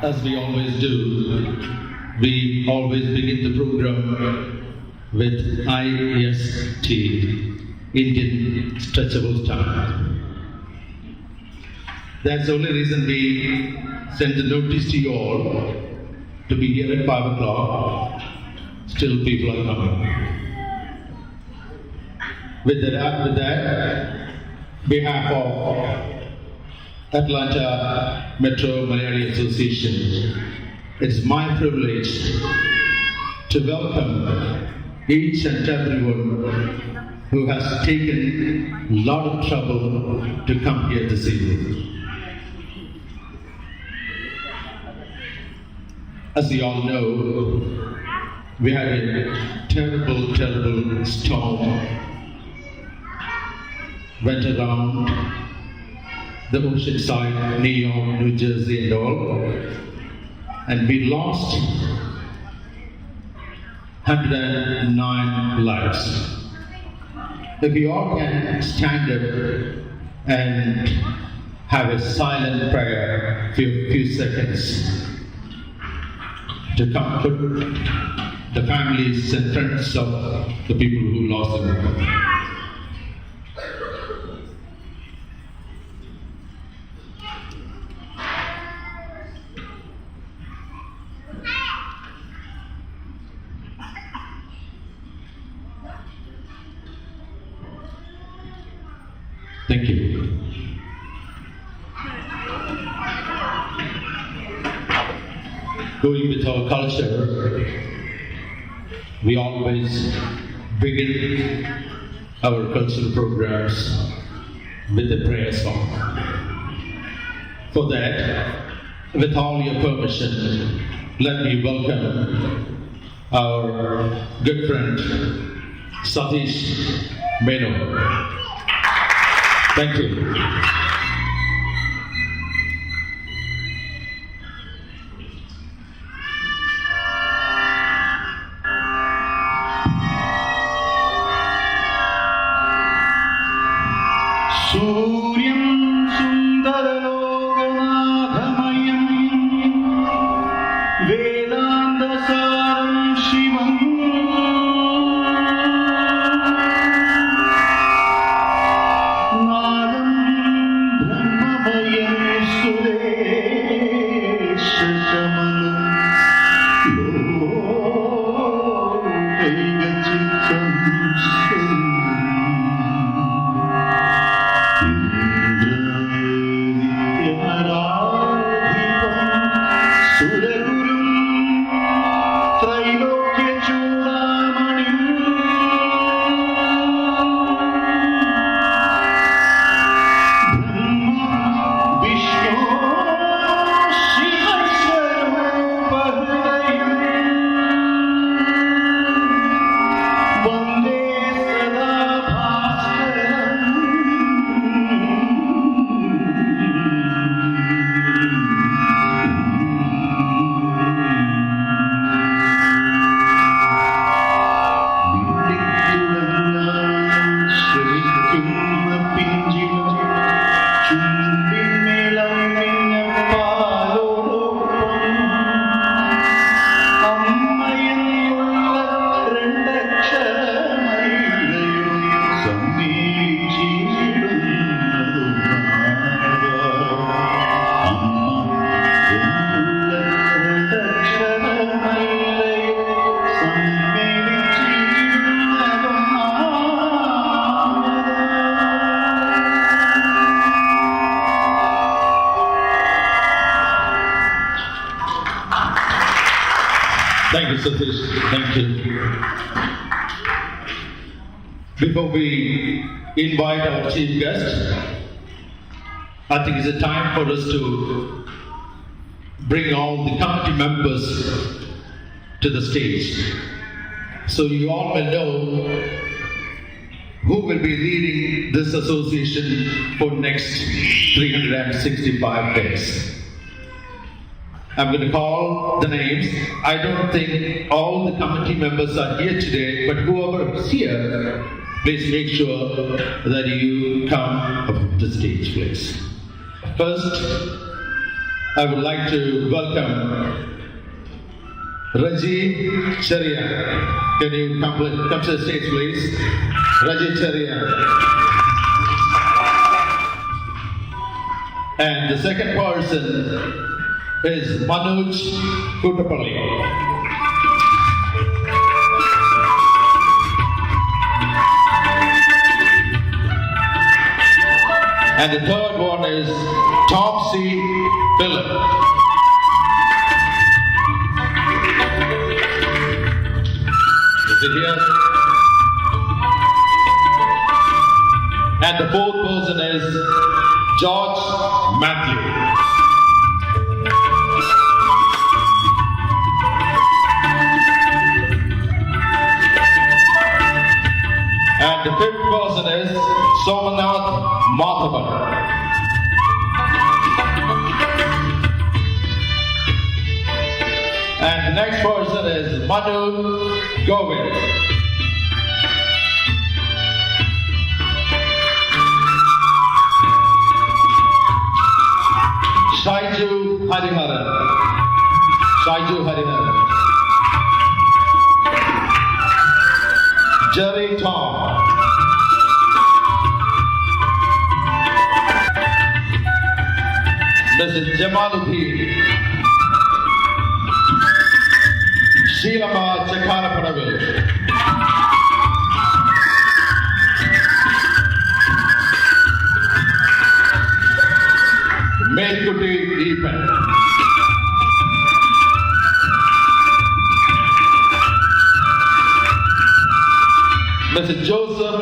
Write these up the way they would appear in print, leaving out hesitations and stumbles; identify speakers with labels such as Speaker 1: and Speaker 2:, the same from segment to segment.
Speaker 1: As we always do, we always begin the program with IST, Indian Stretchable Time. That's the only reason we sent the notice to you all to be here at 5 o'clock. Still people are coming. With that, behalf of Atlanta Metro Malayali Association, it's my privilege to welcome each and everyone who has taken a lot of trouble to come here this evening. As you all know, we had a terrible, terrible storm went around the ocean side, New York, New Jersey and all, and we lost 109 lives. If we all can stand up and have a silent prayer for a few seconds to comfort the families and friends of the people who lost them. Thank you. Going with our culture, we always begin our cultural programs with a prayer song. For that, with all your permission, let me welcome our good friend Satish Meno. Thank you.
Speaker 2: Suryam Sundaraloganathamayam Vedantasaram Shivam Nadam Brahmamayam Sureshamalam Lokaigachitam
Speaker 1: Thank you, Satish. Thank you. Before we invite our chief guest, I think it's a time for us to bring all the committee members to the stage. So you all will know who will be leading this association for next 365 days. I'm going to call the names. I don't think all the committee members are here today, but whoever is here, please make sure that you come up to the stage, please. First, I would like to welcome Raji Charia. Can you come to the stage, please? Raji Charia. And the second person is Manoj Kutapalli. And the third one is Tom C. Phillip. Is it here? And the fourth person is George Matthew. And the fifth person is Somanath Mathavan. And the next person is Manu Govind. Shaiju Hariharan. Shaiju Hariharan. Jerry Tom. Mrs. Jamaluddin. Sheelama Chakarapadavil. Melkuti Epan. Mr. Joseph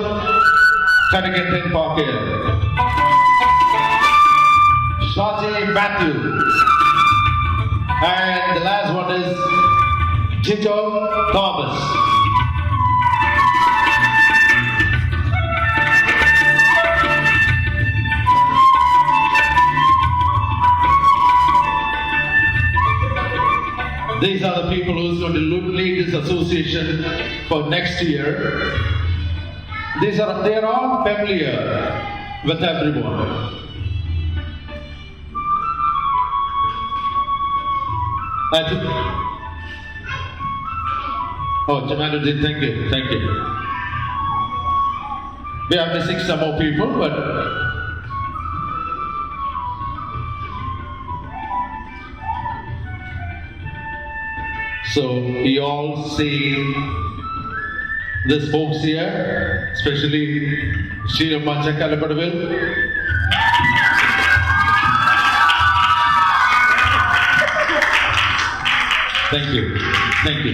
Speaker 1: Kanagantin Parker. Shaji Matthew. And the last one is Tito Thomas. These are the people who's going to lead this association for next year. They are all familiar with everyone. I think. Oh, Jamaluddin, thank you, thank you. We are missing some more people, but so we all see these folks here, especially Sri Chakarapadavil. Thank you. Thank you.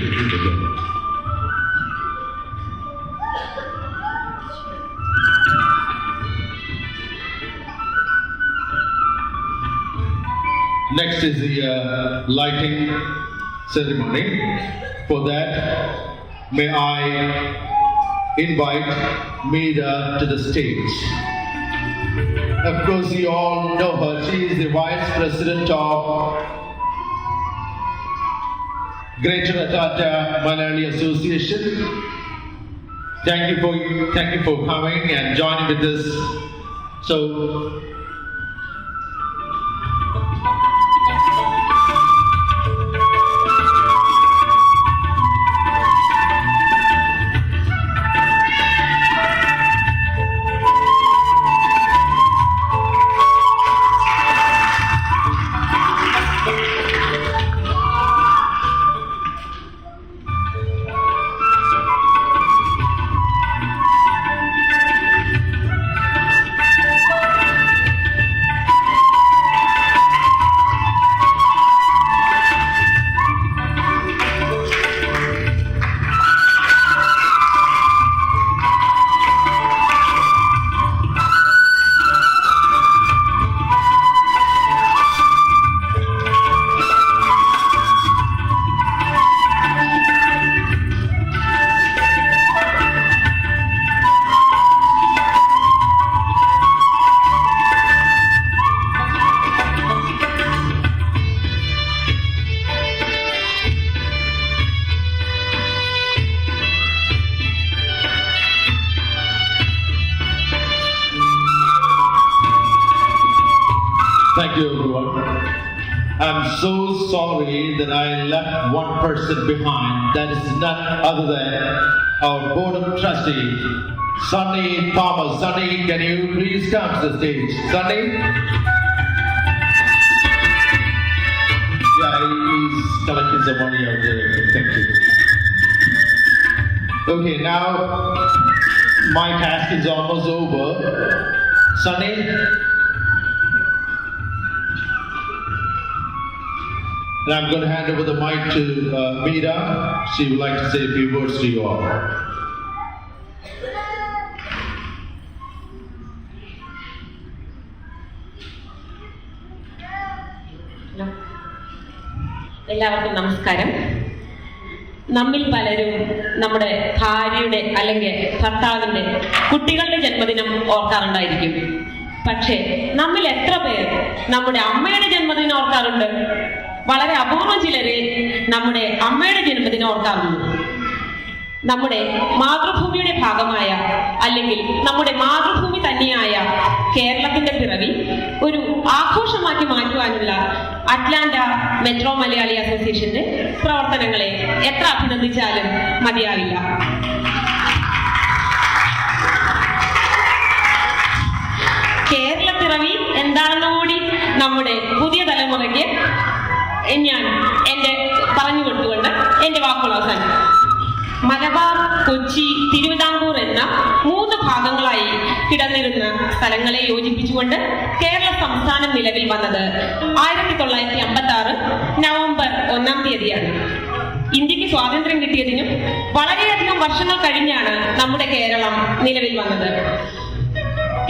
Speaker 1: Next is the lighting ceremony. For that, may I invite Meera to the stage. Of course, you all know her. She is the Vice President of Greater Atata Malayali Association. Thank you for coming and joining with us. So, thank you, everyone. I'm so sorry that I left one person behind. That is none other than our board of trustees, Sunny Thomas. Sunny, can you please come to the stage? Sunny? Yeah, he's collecting some money out there. Thank you. Okay, now my task is almost over. Sunny? And I'm going to hand over the mic to Meera. She would like to say a few words to you all.
Speaker 3: എല്ലാവർക്കും നമസ്കാരം. നമ്മിൽ പലരും നമ്മുടെ ഭാര്യയുടെ അല്ലെങ്കിൽ ഭർത്താവിന്റെ കുട്ടികളുടെ ജന്മദിനം ഓർക്കാറുണ്ടായിരിക്കും. പക്ഷേ നമ്മിൽ എത്ര പേർ നമ്മുടെ അമ്മയുടെ ജന്മദിനം ഓർക്കാറുണ്ട്? വളരെ അപൂർവം ചിലരെ നമ്മുടെ അമ്മയുടെ ജന്മദിനം ഓർക്കാറുണ്ട്. നമ്മുടെ മാതൃഭൂമിയുടെ ഭാഗമായ അല്ലെങ്കിൽ നമ്മുടെ മാതൃഭൂമി തന്നെയായ കേരളത്തിന്റെ പിറവി ഒരു ആഘോഷമാക്കി മാറ്റുവാനുള്ള അറ്റ്ലാന്റ മെട്രോ മലയാളി അസോസിയേഷന്റെ പ്രവർത്തനങ്ങളെ എത്ര അഭിനന്ദിച്ചാലും മതിയാവില്ല. കേരളപ്പിറവി എന്താണെന്ന് കൂടി നമ്മുടെ പുതിയ തലമുറയ്ക്ക് ഞാൻ പറഞ്ഞു കൊടുത്തുകൊണ്ട് എന്റെ വാക്കുകൾ അവസാനിക്കും. മലബാർ, കൊച്ചി, തിരുവിതാംകൂർ എന്ന 3 ഭാഗങ്ങളായി കിടന്നിരുന്ന സ്ഥലങ്ങളെ യോജിപ്പിച്ചുകൊണ്ട് കേരള സംസ്ഥാനം നിലവിൽ വന്നത് 1956 നവംബർ 1-ാം തീയതിയാണ്. ഇന്ത്യക്ക് സ്വാതന്ത്ര്യം കിട്ടിയതിനും വളരെയധികം വർഷങ്ങൾ കഴിഞ്ഞാണ് നമ്മുടെ കേരളം നിലവിൽ വന്നത്.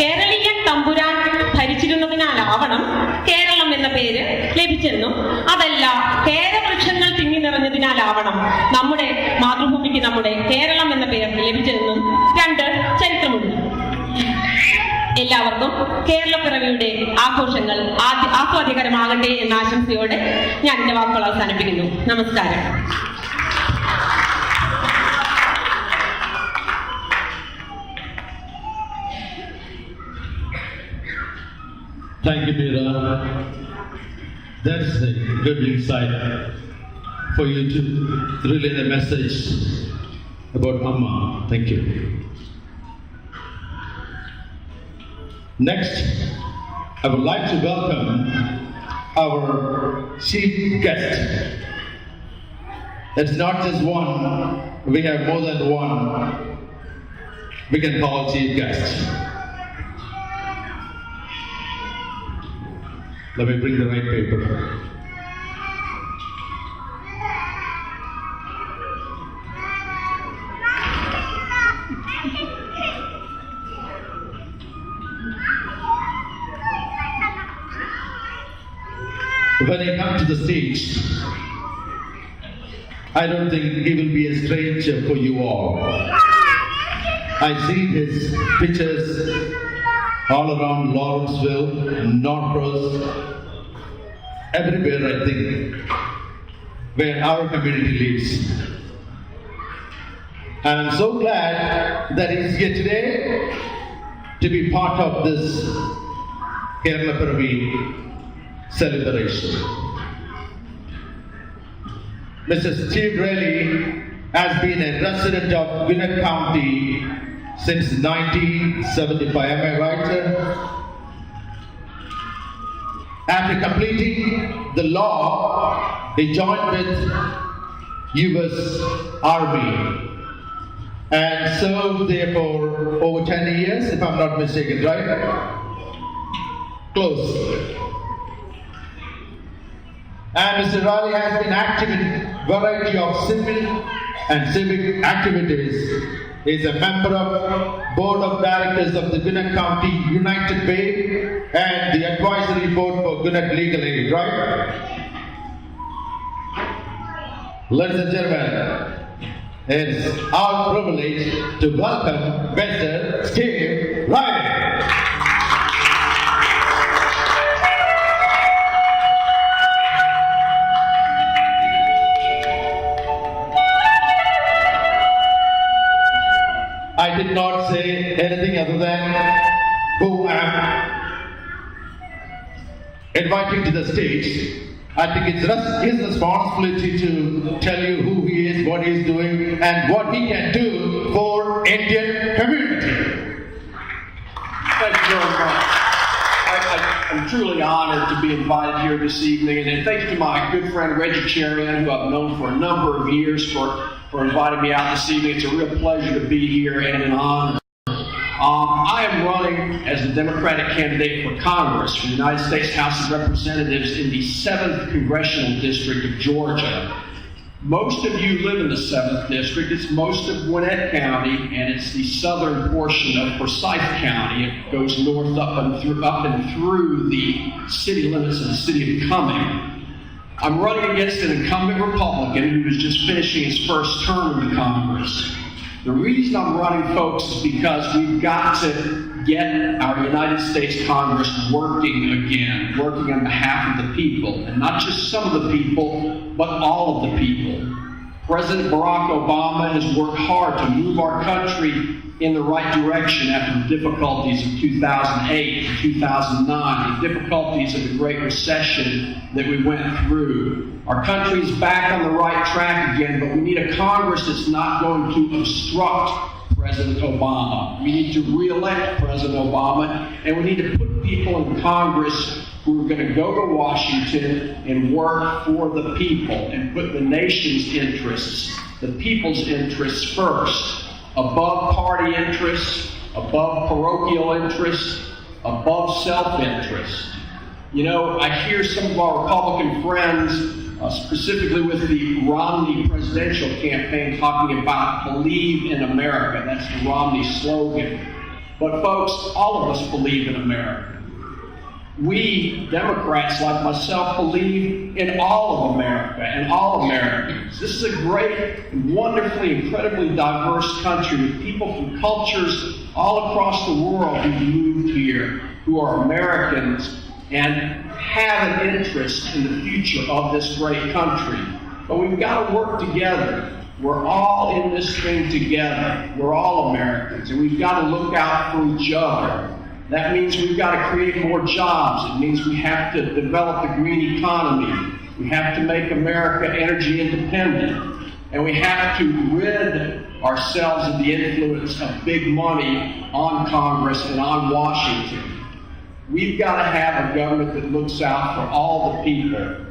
Speaker 3: കേരളീയൻ തമ്പുരാൻ ഭരിച്ചിരുന്നതിനാലാവണം കേരളം എന്ന പേര് ലഭിച്ചെന്നും അതല്ല കേരവൃക്ഷങ്ങൾ തിങ്ങി നിറഞ്ഞതിനാലാവണം നമ്മുടെ മാതൃഭൂമിക്ക് നമ്മുടെ കേരളം എന്ന പേര് ലഭിച്ചതെന്നും 2 ചരിത്രമുണ്ട്. എല്ലാവർക്കും കേരളപ്പിറവിയുടെ ആഘോഷങ്ങൾ ആസ്വാദ്യകരമാകട്ടെ എന്ന ആശംസയോടെ ഞാൻ എന്റെ വാക്കുകൾ അവസാനിപ്പിക്കുന്നു. നമസ്കാരം.
Speaker 1: Thank you, Meera. That's a good insight for you to relay the message about Amma. Thank you. Next, I would like to welcome our chief guest. It's not just one, we have more than one we can call chief guest. Let me bring the right paper. When I come to the stage, I don't think he will be a stranger for you all. I see his pictures all around Lawrenceville, Norcross, everywhere I think, where our community lives. And I'm so glad that he's here today to be part of this Kerala Piravi celebration. Mr. Steve Relly has been a resident of Gwinnett County since 1975. Am I right, sir? After completing the law, he joined with U.S. Army and served there for over 10 years, if I'm not mistaken, right? Close. And Mr. Raleigh has been active in variety of civil and civic activities. He is a member of Board of Directors of the Gwinnett County United Way and the Advisory Board for Gwinnett Legal Aid, right? Ladies and gentlemen, it's our privilege to welcome Mr. Steve Riley. I did not say anything other than who I am inviting to the stage I think it's his responsibility to tell you who he is, what he is doing, and what he can do for Indian community.
Speaker 4: Thank you very much. I'm truly honored to be invited here this evening, and thank you to my good friend Reggie Cherian, who I've known for a number of years, for inviting me out this evening. It's a real pleasure to be here and an honor. I am running as the Democratic candidate for Congress for the United States House of Representatives in the 7th Congressional District of Georgia. Most of you live in the 7th District. It's most of Gwinnett County, and it's the southern portion of Forsyth County. It goes north up and through the city limits of the city of Cumming. I'm running against an incumbent Republican who was just finishing his first term in the Congress. The reason I'm running, folks, is because we've got to get our United States Congress working again, working on behalf of the people, and not just some of the people, but all of the people. President Barack Obama has worked hard to move our country in the right direction after the difficulties of 2008 and 2009, the difficulties of the Great Recession that we went through. Our country is back on the right track again, but we need a Congress that's not going to obstruct President Obama. We need to re-elect President Obama, and we need to put people in Congress who are going to go to Washington and work for the people and put the nation's interests, the people's interests first, above party interests, above parochial interests, above self-interest. You know, I hear some of our Republican friends, specifically with the Romney presidential campaign, talking about believe in America. That's the Romney slogan. But folks, all of us believe in America. We, Democrats like myself, believe in all of America and all Americans. This is a great, wonderfully, incredibly diverse country with people from cultures all across the world who've moved here, who are Americans and have an interest in the future of this great country. But we've got to work together. We're all in this thing together. We're all Americans, and we've got to look out for each other. That means we've got to create more jobs. It means we have to develop the green economy. We have to make America energy independent. And we have to rid ourselves of the influence of big money on Congress and on Washington. We've got to have a government that looks out for all the people.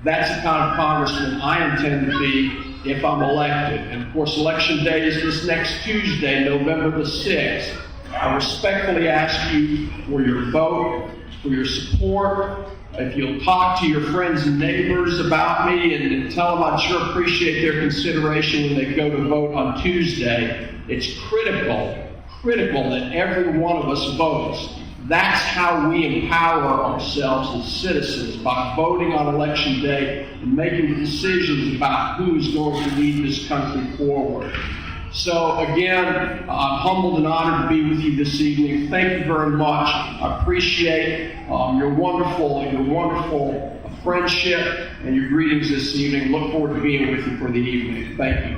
Speaker 4: That's the kind of congressman I intend to be if I'm elected. And of course, Election Day is this next Tuesday, November the 6th. I respectfully ask you for your vote, for your support. If you'll talk to your friends and neighbors about me and tell them I'd sure appreciate their consideration when they go to vote on Tuesday. It's critical that every one of us votes. That's how we empower ourselves as citizens, by voting on Election Day and making decisions about who's going to lead this country forward. So again, I'm humbled and honored to be with you this evening. Thank you very much. I appreciate your wonderful friendship and your greetings this evening. Look forward to being with you for the evening. Thank you.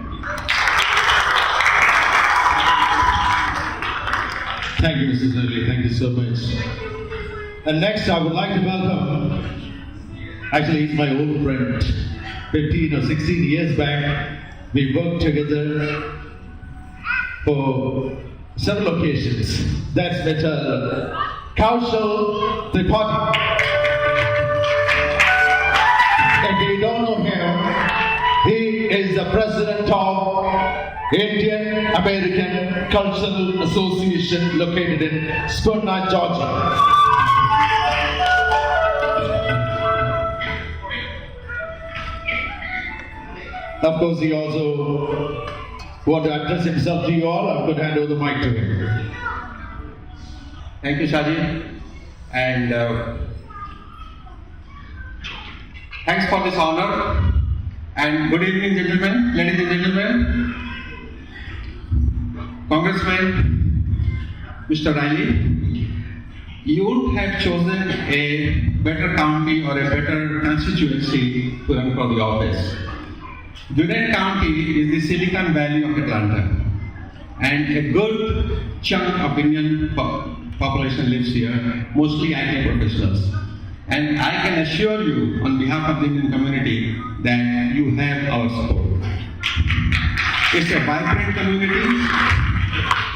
Speaker 1: Thank you, Mrs. Early. Thank you so much. And next, I would like to welcome, actually, he's my old friend. 15 or 16 years back, we worked together for several occasions. That's Mr. Kaushal Tripathi. If you don't know him, he is the president of Indian American Cultural Association located in Smyrna, Georgia. Of course, he also wanted to address himself to you all. I could hand over the mic to him.
Speaker 5: Thank you, Shaji, and thanks for this honor. And good evening, gentlemen, ladies and gentlemen. Congressman Mr. Riley, you would have chosen a better county or a better constituency to run for the office. Gwinnett County is the Silicon Valley of Atlanta, and a good chunk of Indian population lives here, mostly IT professionals. And I can assure you, on behalf of the Indian community, that you have our support. It's a vibrant community,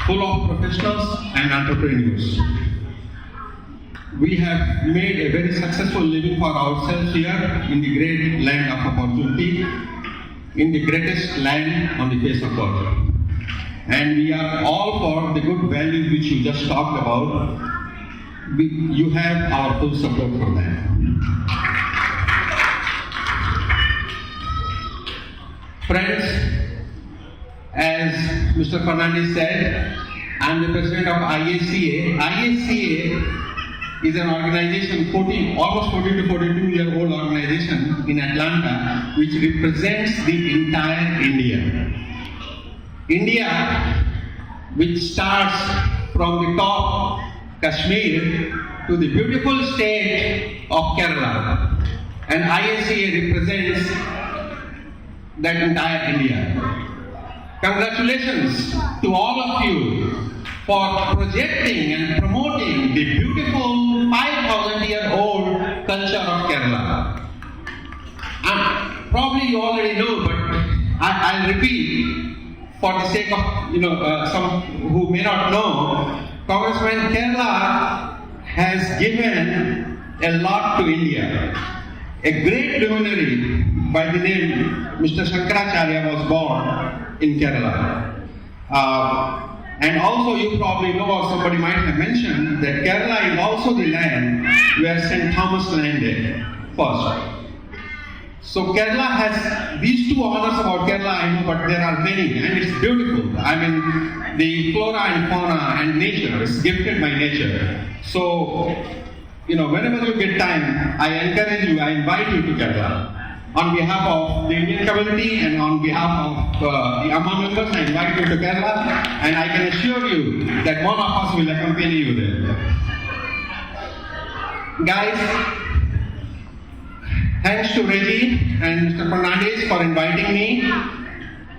Speaker 5: full of professionals and entrepreneurs. We have made a very successful living for ourselves here in the great land of opportunity, in the greatest land on the face of earth. And we are all for the good values which you just talked about. You have our full support for that. Friends, as Mr. Fernandez said, I am the president of IACA. IACA is an organization, almost 40 to 42-year-old organization in Atlanta, which represents the entire India. India, which starts from the top, Kashmir, to the beautiful state of Kerala. And IACA represents that entire India. Congratulations to all of you for projecting and promoting the beautiful 5,000-year-old culture of Kerala. Probably you already know, but I'll repeat for the sake of some who may not know. Congressman, Kerala has given a lot to India. A great luminary by the name Mr. Shankaracharya was born in Kerala. And also you probably know, or somebody might have mentioned, that Kerala is also the land where St. Thomas landed first. So Kerala has these two honors about Kerala, I know, but there are many, and it's beautiful. I mean, the flora and fauna and nature is gifted by nature. So, whenever you get time, I encourage you, I invite you to Kerala. On behalf of the Indian community and on behalf of the Amma members, I invite you to Kerala, and I can assure you that one of us will accompany you there. Guys, thanks to Reggie and Mr. Fernandez for inviting me.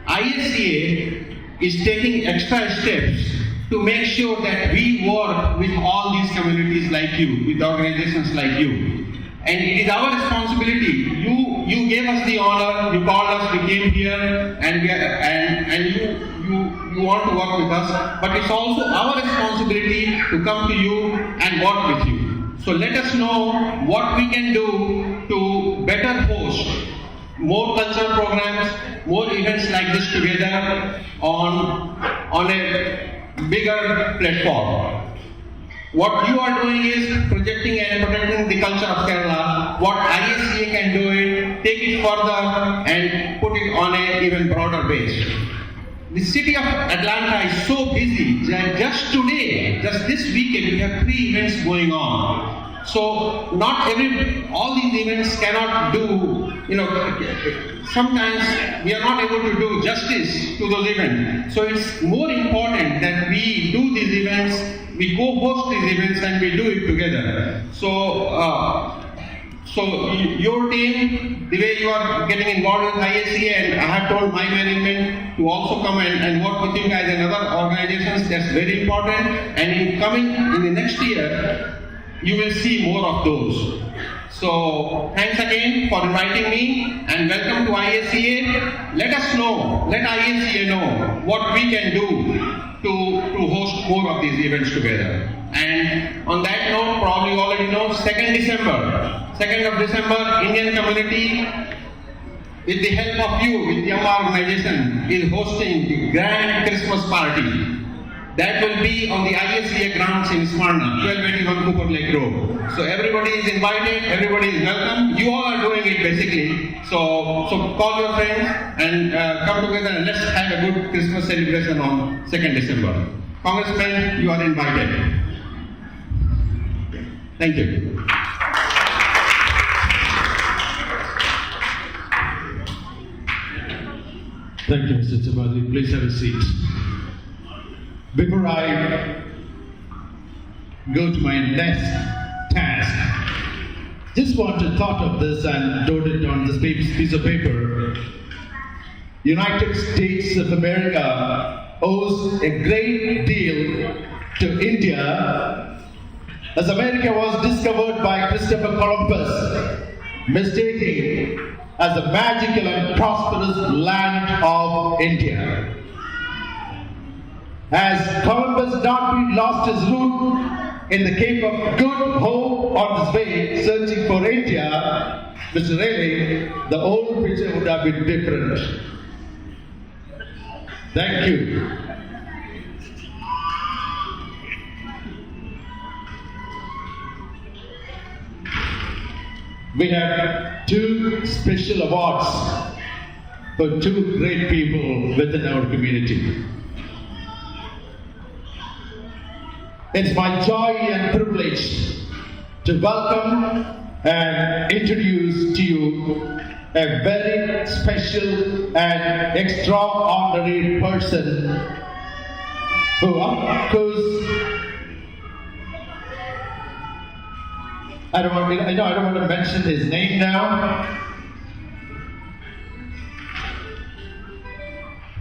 Speaker 5: ISCA is taking extra steps to make sure that we work with all these communities like you, with organizations like you. And it is our responsibility. You gave us the honor, you called us, we came here, and you want to work with us. But it's also our responsibility to come to you and work with you. So let us know what we can do to better host more cultural programs, more events like this together on a bigger platform. What you are doing is projecting and protecting the culture of Kerala. What ISCA can do is take it further and put it on an even broader base. The city of Atlanta is so busy that just today, just this weekend, we have 3 events going on. So all these events cannot do, sometimes we are not able to do justice to those events. So it's more important that we do these events, we co-host these events, and we do it together. So your team, the way you are getting involved with ISCA, and I have told my management to also come and work with you guys and other organizations, that's very important. And in the next year, you will see more of those. So thanks again for inviting me, and welcome to ISCA. Let ISCA know what we can do to host more of these events together. And on that note, probably you already know, 2nd of December, Indian community, with the help of you, with the Amma organization, is hosting the grand Christmas party. That will be on the ISCA grounds in Smyrna, 1281 Cooper Lake Road. So everybody is invited, everybody is welcome. You all are doing it basically. So call your friends and come together and let's have a good Christmas celebration on 2nd December. Congressman, you are invited. Thank you.
Speaker 1: Thank you, Mr. Tabadi. Please have a seat. Before I go to my next task, just want to thought of this and wrote it on this piece of paper. United States of America owes a great deal to India as America was discovered by Christopher Columbus, mistaking as the magical and prosperous land of India. As Columbus not lost his route in the Cape of Good Hope on his way searching for India, Mr. Raleigh, the old picture would have been different. Thank you. We have two special awards for two great people within our community. It's my joy and privilege to welcome and introduce to you a very special and extraordinary person who, of course, I don't want to mention his name now.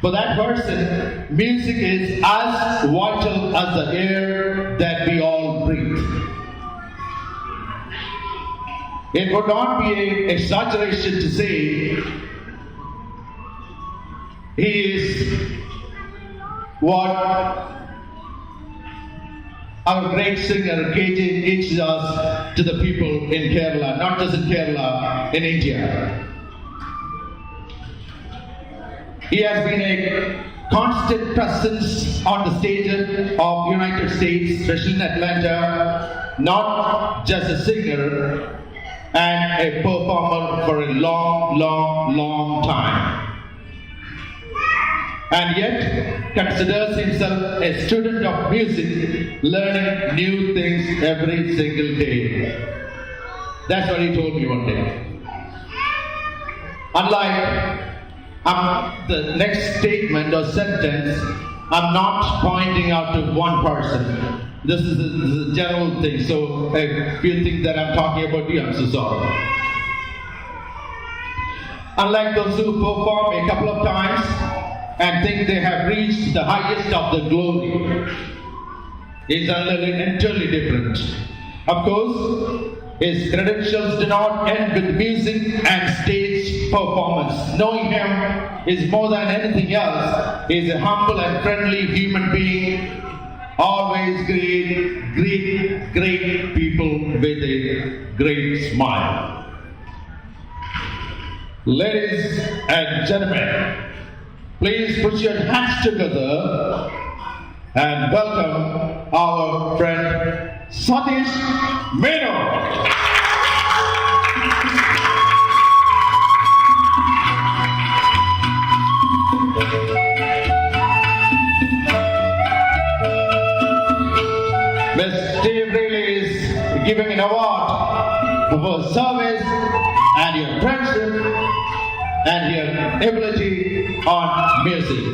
Speaker 1: For that person, music is as vital as the air that we all breathe. It would not be an exaggeration to say he is what our great singer KJ teaches us to the people in Kerala, not just in Kerala, in India. He has been a constant presence on the stages of United States, especially in Atlanta, not just a singer and a performer for a long time. And yet considers himself a student of music, learning new things every single day. That's what he told me one day. Unlike the next statement or sentence, I'm not pointing out to one person. This is a general thing, so if you think that I'm talking about you, I'm so sorry. Unlike those who perform a couple of times and think they have reached the highest of the glory, is entirely different. Of course, his credentials do not end with music and stage performance. Knowing him is more than anything else. He is a humble and friendly human being, always great people with a great smile. Ladies and gentlemen, please put your hands together and welcome our friend Satish Meno. Ms. Steve Raleigh is giving an award for service and your friendship and your ability on music.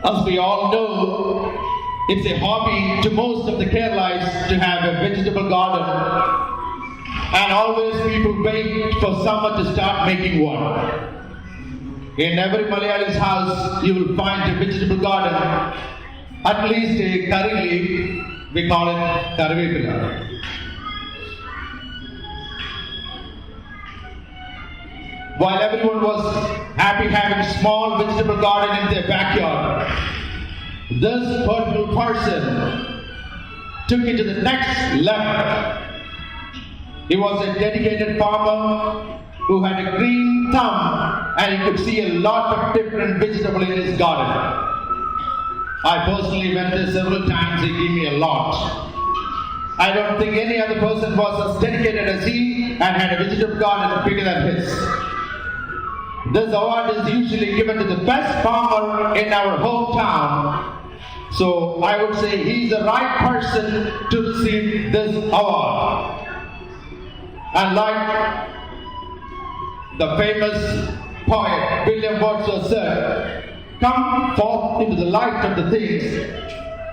Speaker 1: As we all know, it's a hobby to most of the Keralites to have a vegetable garden, and always people wait for someone to start making one. In every Malayali's house, you will find a vegetable garden, at least a curry leaf, we call it Piravi. While everyone was happy having a small vegetable garden in their backyard, this particular person took it to the next level. He was a dedicated farmer who had a green thumb and he could see a lot of different vegetables in his garden. I personally went there several times, he gave me a lot. I don't think any other person was as dedicated as he and had a vegetable garden bigger than his. This award is usually given to the best farmer in our hometown. So I would say he's the right person to receive this award. And like the famous poet William Wordsworth said, come forth into the light of the things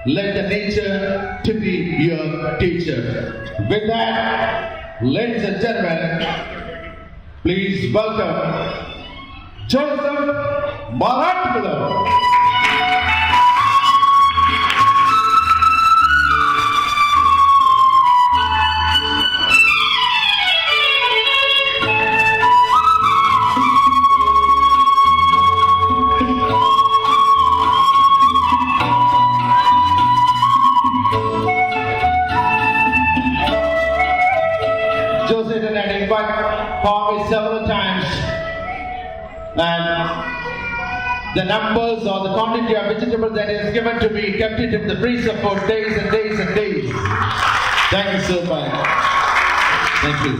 Speaker 1: Let the nature to be your teacher. With that, ladies and gentlemen, please welcome Joseph Maratmula. Joseph and I invite Piravi several times, and the numbers or the quantity of vegetables that is given to me kept it in the freezer for days and days and days. Thank you so much. Thank you.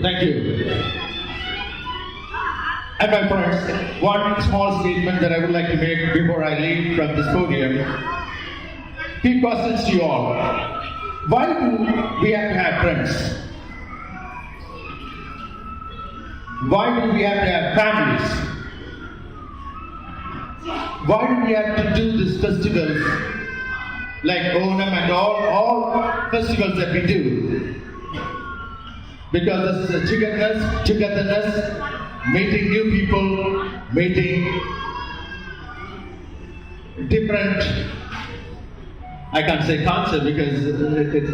Speaker 1: Thank you. And my friends, one small statement that I would like to make before I leave from this podium. Few questions to you all. Why do we have to have friends? Why do we have to have families? Why do we have to do these festivals like Onam and all festivals that we do? Because this is a togetherness, meeting new people, meeting different, I can't say culture because it's.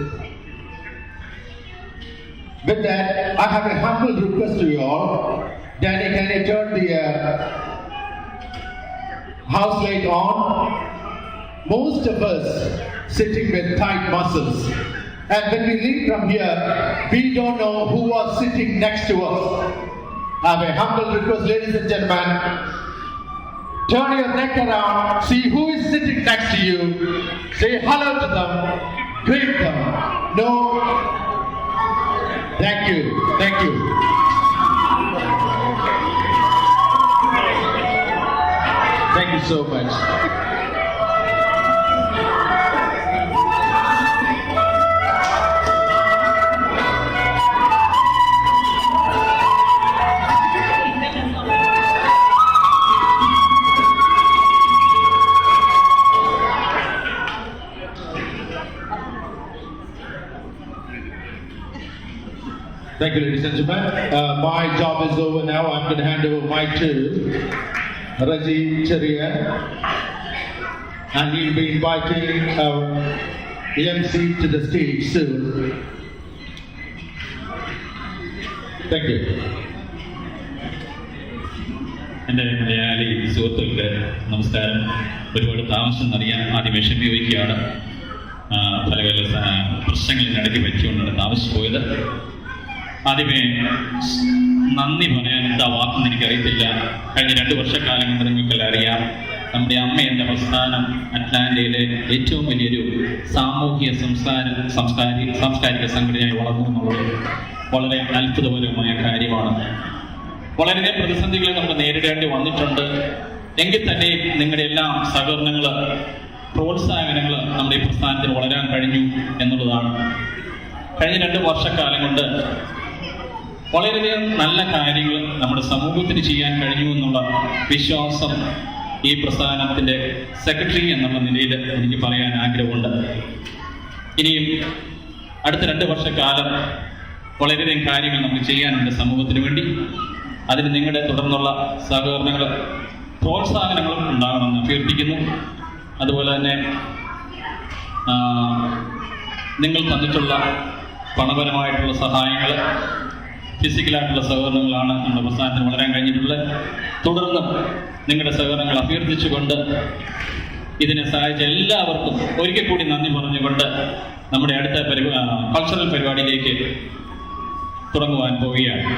Speaker 1: With that, I have a humble request to you all. Danny, can you turn the house light on? Most of us sitting with tight muscles. And when we leave from here, we don't know who was sitting next to us. I have a humble request, ladies and gentlemen. Turn your neck around, see who is sitting next to you. Say hello to them, greet them. No. Thank you. Thank you. Thank you so much. Thank you, ladies and gentlemen. My job is over now. I'm going to hand over mic to Raji Cherian, and he'll be inviting our MC to the stage soon. Thank you.
Speaker 6: എൻ്റെ മലയാളി സുഹൃത്തുക്കൾക്ക് നമസ്കാരം. ഒരുപാട് താമസം എന്നറിയാൻ ആദ്യം ക്ഷമിക്കുകയാണ്. പല പ്രശ്നങ്ങളിനിടയ്ക്ക് വെച്ചുകൊണ്ടാണ് താമസിച്ചു പോയത്. ആദ്യമേ നന്ദി പറയാൻ എന്താ വാക്കെന്ന് എനിക്കറിയത്തില്ല. കഴിഞ്ഞ 2 വർഷക്കാലം കൊണ്ട് നിങ്ങൾക്കെല്ലാം അറിയാം, നമ്മുടെ അമ്മ എന്ന പ്രസ്ഥാനം അറ്റ്ലാന്റയിലെ ഏറ്റവും വലിയൊരു സാമൂഹിക സാംസ്കാരിക സംഘടനയായി വളർന്നു എന്നുള്ളത് വളരെ അത്ഭുതപരമായ കാര്യമാണ്. വളരെയധികം പ്രതിസന്ധികൾ നമ്മൾ നേരിടേണ്ടി വന്നിട്ടുണ്ട്. എങ്കിൽ തന്നെ നിങ്ങളുടെ എല്ലാം സഹകരണങ്ങൾ, പ്രോത്സാഹനങ്ങൾ നമ്മുടെ ഈ പ്രസ്ഥാനത്തിന് വളരാൻ കഴിഞ്ഞു എന്നുള്ളതാണ്. കഴിഞ്ഞ 2 വർഷക്കാലം കൊണ്ട് വളരെയധികം നല്ല കാര്യങ്ങൾ നമ്മുടെ സമൂഹത്തിന് ചെയ്യാൻ കഴിഞ്ഞു എന്നുള്ള വിശ്വാസം ഈ പ്രസ്ഥാനത്തിൻ്റെ സെക്രട്ടറി എന്നുള്ള നിലയിൽ എനിക്ക് പറയാൻ ആഗ്രഹമുണ്ട്. ഇനിയും അടുത്ത 2 വർഷക്കാലം വളരെയധികം കാര്യങ്ങൾ നമുക്ക് ചെയ്യാനുണ്ട് സമൂഹത്തിന് വേണ്ടി. അതിന് നിങ്ങളുടെ തുടർന്നുള്ള സഹകരണങ്ങൾ, പ്രോത്സാഹനങ്ങളും ഉണ്ടാകണമെന്ന് അഭ്യർത്ഥിക്കുന്നു. അതുപോലെ തന്നെ നിങ്ങൾ തന്നിട്ടുള്ള പണപരമായിട്ടുള്ള സഹായങ്ങൾ, ഫിസിക്കലായിട്ടുള്ള സഹകരണങ്ങളാണ് നമ്മുടെ പ്രസ്ഥാനത്തിന് വളരാൻ കഴിഞ്ഞിട്ടുള്ളത്. തുടർന്നും നിങ്ങളുടെ സഹകരണങ്ങൾ അഭ്യർത്ഥിച്ചുകൊണ്ട് ഇതിനെ സഹായിച്ച എല്ലാവർക്കും ഒരിക്കൽ കൂടി നന്ദി പറഞ്ഞുകൊണ്ട് നമ്മുടെ അടുത്ത കൾച്ചറൽ പരിപാടിയിലേക്ക് തുടങ്ങുവാൻ പോവുകയാണ്.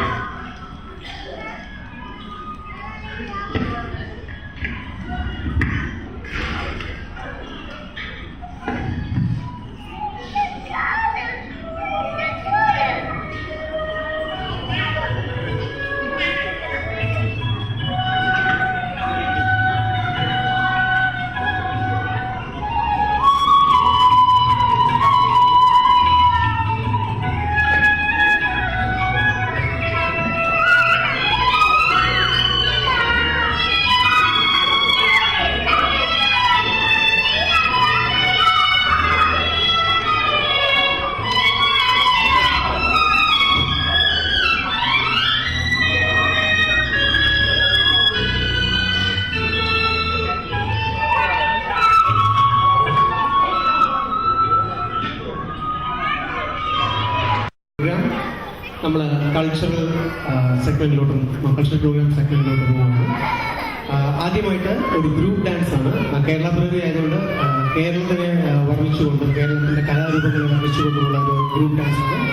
Speaker 7: സെഗ്മെന്റിലോട്ടും കൾച്ചറൽ പ്രോഗ്രാം സെഗ്മെന്റിലോട്ട് പോവുകയാണ്. ആദ്യമായിട്ട് ഒരു ഗ്രൂപ്പ് ഡാൻസ് ആണ്. കേരള പിറവി ആയതുകൊണ്ട് കേരളത്തിനെ വർണ്ണിച്ചുകൊണ്ടും കേരളത്തിന്റെ കലാരൂപങ്ങളെ വർണ്ണിച്ചുകൊണ്ടുമുള്ള ഒരു ഗ്രൂപ്പ് ഡാൻസ് ആണ്.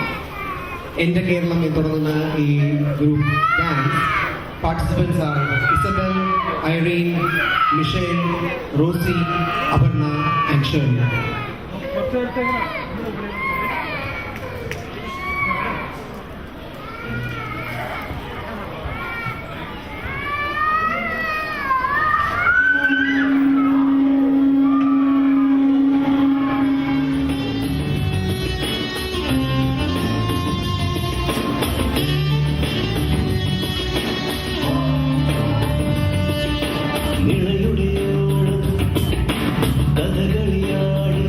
Speaker 7: എൻ്റെ കേരളം എന്ന് തുടങ്ങുന്ന ഈ ഗ്രൂപ്പ് ഡാൻസ് പാർട്ടിസിപ്പൻസ് ആണ് Isabel, Irene, Michelle, Rosie, Aparna and Shirley.
Speaker 2: കഥകളിയാടി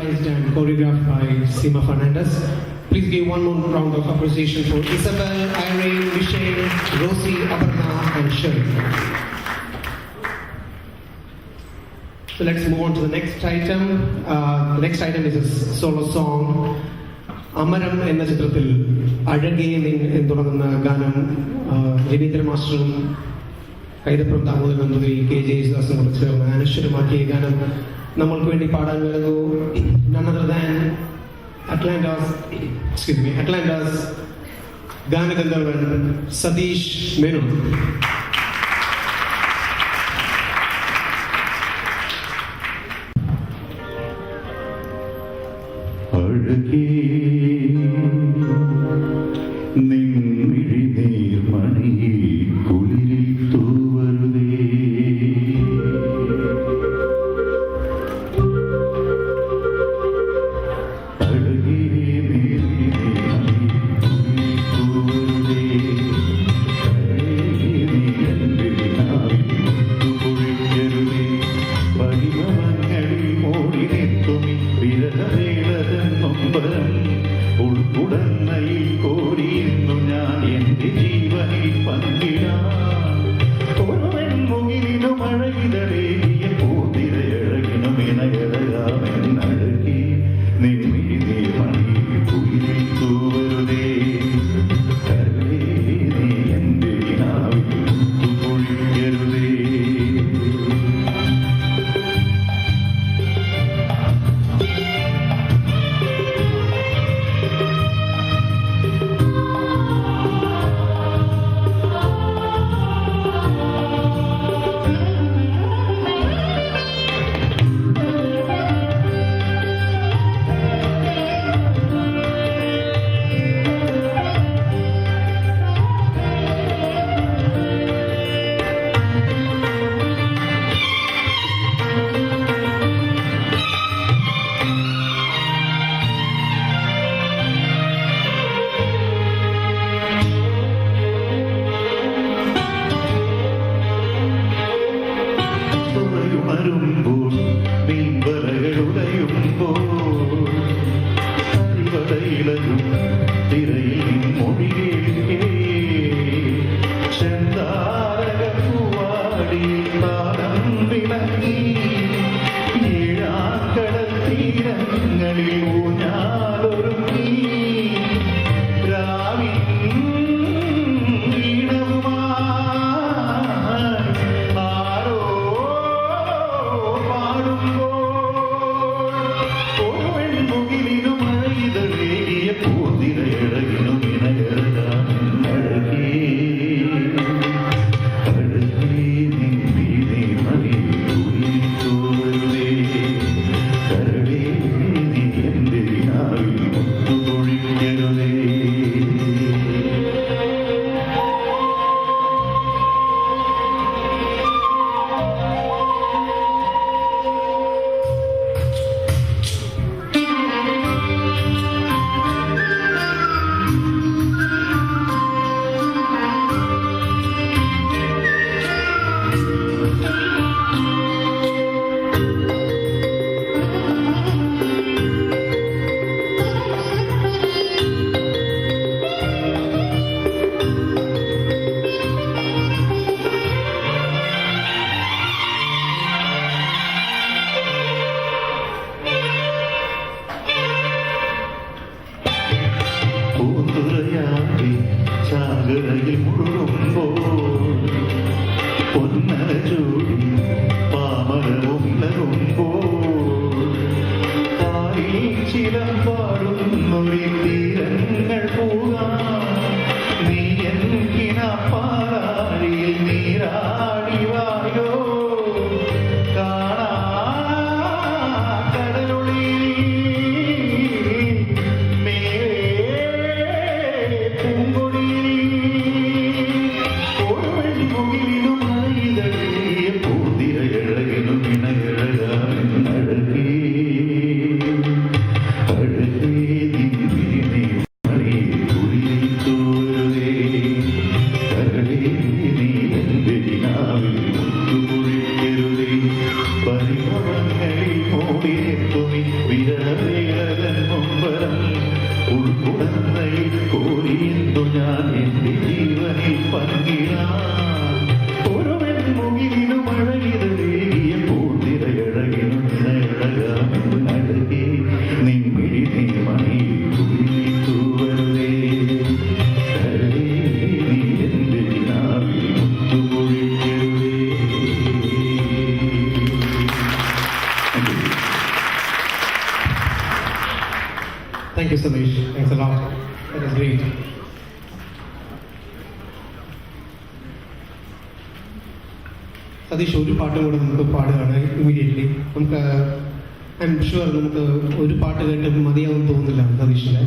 Speaker 7: improvised and choreographed by Seema Fernandez. Please give one more round of appreciation for Isabel, Irene, Michelle, Rosie, Aparna, and Sherry. So let's move on to the next item. The next item is a solo song. Amaram എന്ന ചിത്രത്തിൽ അഴകേ എന്ന് തുടങ്ങുന്ന ഗാനം Ravindra മാസ്റ്ററും Kaithapram താമോദരൻ Namboothiri K J യേശുദാസും കൂടെ ചേർന്ന് അനശ്വരമാക്കിയ ഗാനം നമ്മൾക്ക് വേണ്ടി പാടാൻ വരുന്നു none other than Atlanta's ഗാനഗന്ധർവൻ സതീഷ് മേനോൻ.
Speaker 2: അഴകേ നിൻമിഴി നീർമണി കുളിരിൽ തൂവരുതേ അഴകേ നിൻമിഴി നീർമണി കുളിരിൽ തൂവരുതേ അഴകേ നീ എൻ്റെ നാവിൽ മുത്തുപൊഴിക്കരുതേ പരിമളങ്ങളിൽ മോടിനെത്തുമി വിരഹവേളതൻ നൊമ്പരം ഉൾപ്പുടന്നയിൽ കോരിയുന്നു ഞാൻ എൻ്റെ ജീവനിൽ പങ്കിടാം ഒരുവൻ മുകിലിനു മഴയിതളേകിയ പൂതിരയഴകിനും ഇണയഴകാമെന്നഴകി നിൻമിഴി നീർമണി കുയിലിൽ തൂവരുതേ കരളേ നീ എൻ്റെ നാവിൽ മുത്തുപൊഴിക്കരുതേ. ഉണരുമ്പോൾ മീൻവലകളുടയുമ്പോൾ അറിവടയിലും തിരയിൽ മൊഴികേ ചെന്താരകപ്പൂവാടി താരം വിളങ്ങി ഏഴാക്കടൽ തീരങ്ങളിൽ ഊഞ്ഞാലൊരുങ്ങി രാവിൻ ചാകരയിൽ മുഴുകുമ്പോൾ പൊന്നര ചൂടി പാമരവുമിളകുമ്പോൾ താരിൽ ചിലമ്പാടുന്നൊരു തീരങ്ങൾ പോകാം നീ എനിക്കിനപ്പാറിയിൽ നീരാടി വായോ കാണാ കടലൊളി പൂങ്കൊടി ഒരു വെള്ളി മുകിലിനും മഴയിതഴേ
Speaker 7: Suresh. Thanks a lot. That was great. Satheesh ഒരു പാട്ടും കൂടെ നമുക്ക് പാടുകയാണ് ഇമ്മീഡിയറ്റ്ലി. നമുക്ക് ഐ എം ഷുവർ നമുക്ക് ഒരു പാട്ട് കേട്ട് മതിയാവും തോന്നുന്നില്ല സതീഷിൻ്റെ.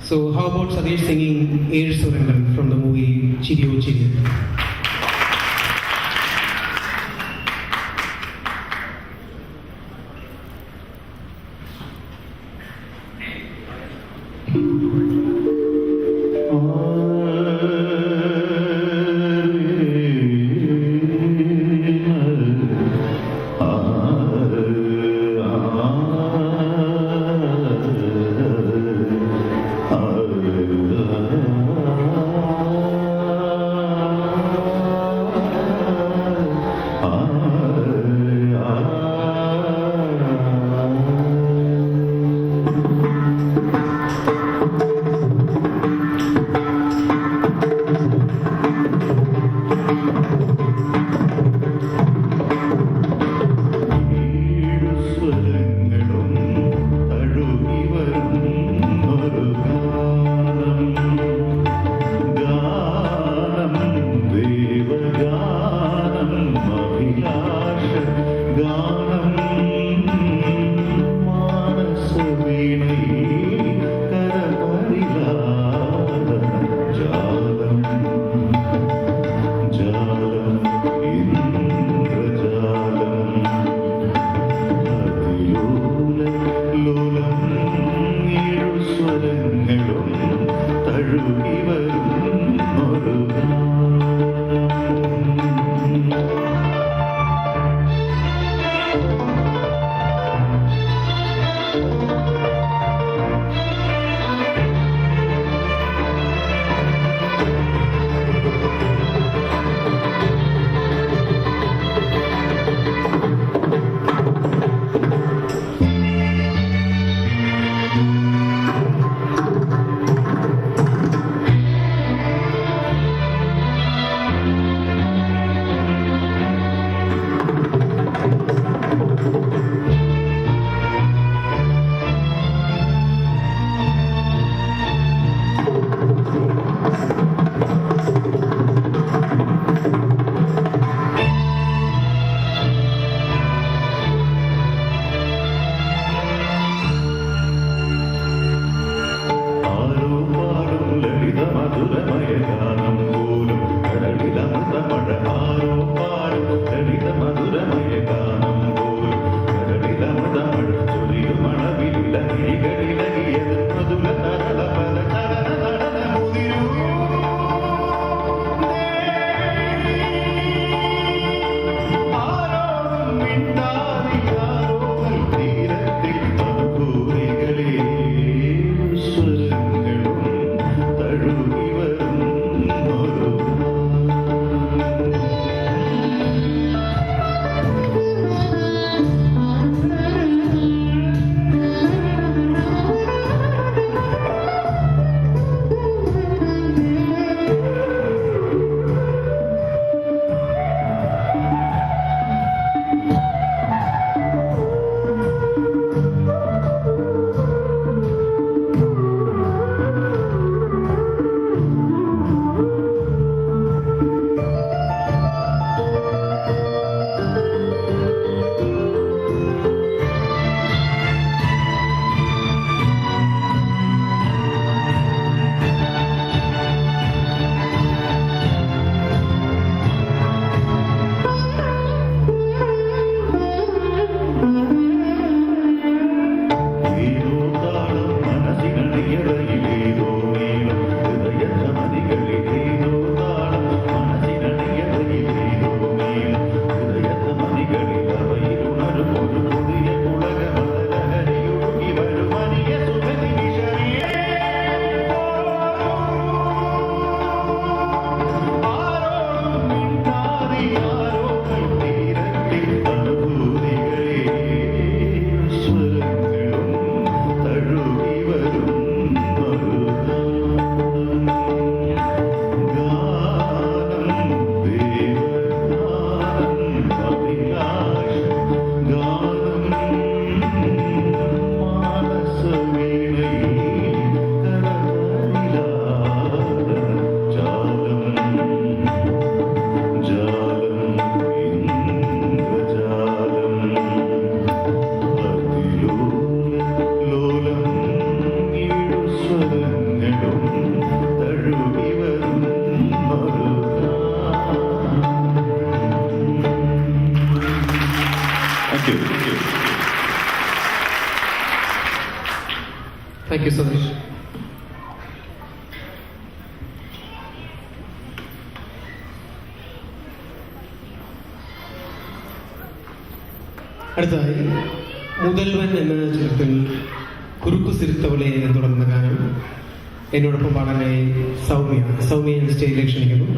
Speaker 7: So how about Satheesh singing ഏഴ് സുരംഗൻ from the movie Chiriyo Chiri. Thank you so much. അടുത്തതായി മുതൽവൻ എന്ന ചിത്രത്തിൽ കുറുക്കു സിരുത്തവളെ എന്ന് തുടങ്ങുന്ന ഗാനം എന്നോടൊപ്പം പാടാനായി സൗമ്യ സ്റ്റേജിലേക്ക് ക്ഷണിക്കുന്നു.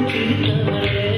Speaker 2: ചിരിത്തവളെ